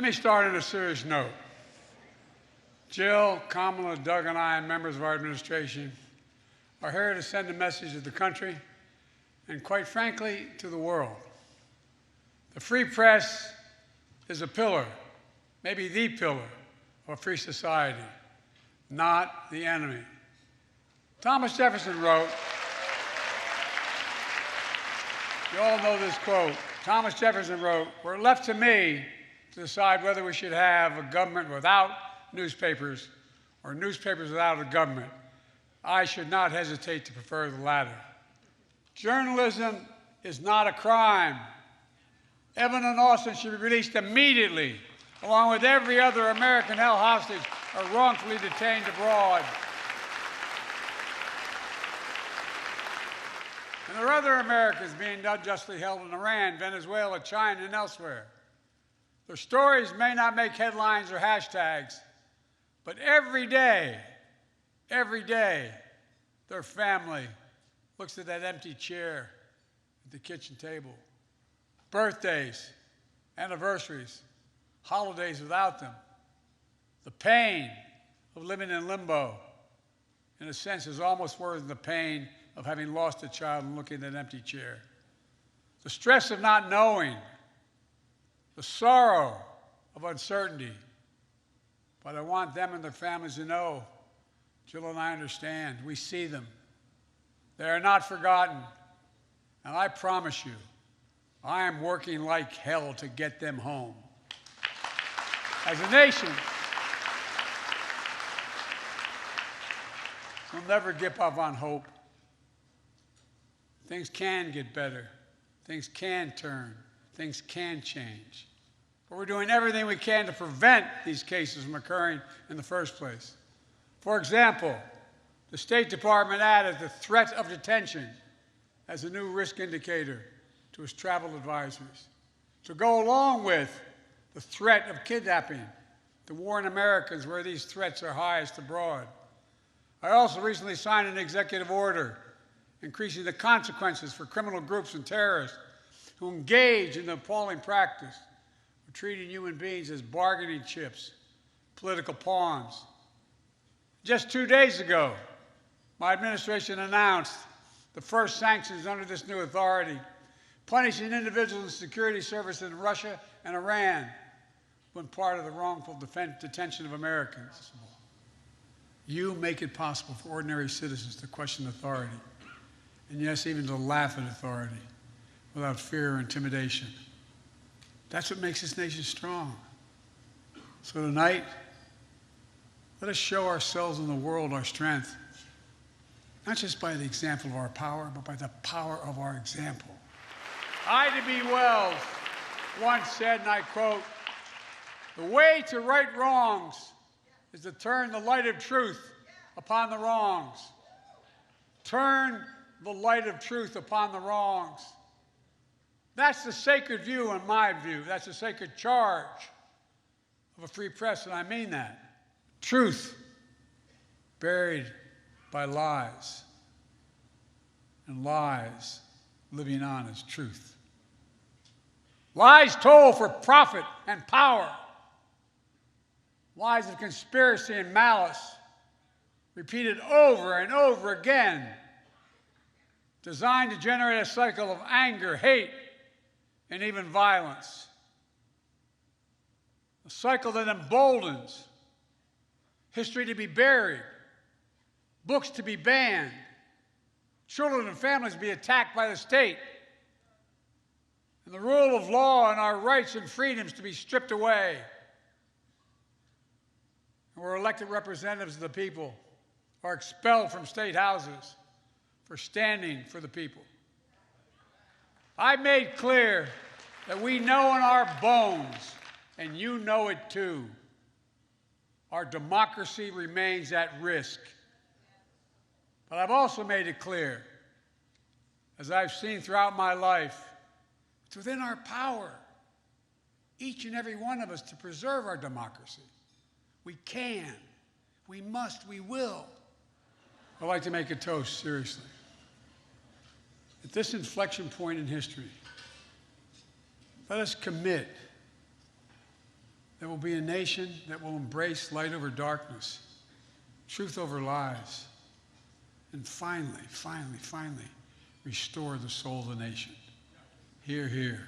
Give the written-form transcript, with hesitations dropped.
Let me start on a serious note. Jill, Kamala, Doug, and I, and members of our administration, are here to send a message to the country and, quite frankly, to the world. The free press is a pillar, maybe the pillar, of a free society, not the enemy. Thomas Jefferson wrote, you all know this quote, Thomas Jefferson wrote, "Were it left to me to decide whether we should have a government without newspapers or newspapers without a government, I should not hesitate to prefer the latter." Journalism is not a crime. Evan and Austin should be released immediately, along with every other American held hostage or wrongfully detained abroad. And there are other Americans being unjustly held in Iran, Venezuela, China, and elsewhere. Their stories may not make headlines or hashtags, but every day, their family looks at that empty chair at the kitchen table. Birthdays, anniversaries, holidays without them. The pain of living in limbo, in a sense, is almost worse than the pain of having lost a child and looking at that empty chair. The stress of not knowing, the sorrow of uncertainty. But I want them and their families to know, Jill and I understand, we see them. They are not forgotten. And I promise you, I am working like hell to get them home. As a nation, we'll never give up on hope. Things can get better. Things can turn. Things can change. But we're doing everything we can to prevent these cases from occurring in the first place. For example, the State Department added the threat of detention as a new risk indicator to its travel advisories, to go along with the threat of kidnapping, to warn Americans where these threats are highest abroad. I also recently signed an executive order increasing the consequences for criminal groups and terrorists who engage in the appalling practice of treating human beings as bargaining chips, political pawns. Just 2 days ago, my administration announced the first sanctions under this new authority, punishing individuals in security services in Russia and Iran when part of the wrongful detention of Americans. You make it possible for ordinary citizens to question authority, and yes, even to laugh at authority without fear or intimidation. That's what makes this nation strong. So tonight, let us show ourselves and the world our strength, not just by the example of our power, but by the power of our example. Ida B. Wells once said, and I quote, "The way to right wrongs is to turn the light of truth upon the wrongs." Turn the light of truth upon the wrongs. That's the sacred view, in my view. That's the sacred charge of a free press, and I mean that. Truth buried by lies, and lies living on as truth. Lies told for profit and power. Lies of conspiracy and malice, repeated over and over again, designed to generate a cycle of anger, hate, and even violence. A cycle that emboldens history to be buried, books to be banned, children and families to be attacked by the state, and the rule of law and our rights and freedoms to be stripped away. And where elected representatives of the people are expelled from state houses for standing for the people. I made clear that we know in our bones, and you know it too, our democracy remains at risk. But I've also made it clear, as I've seen throughout my life, it's within our power, each and every one of us, to preserve our democracy. We can, we must, we will. I'd like to make a toast, seriously. At this inflection point in history, let us commit There will be a nation that will embrace light over darkness, truth over lies, and finally, restore the soul of the nation. Hear, hear.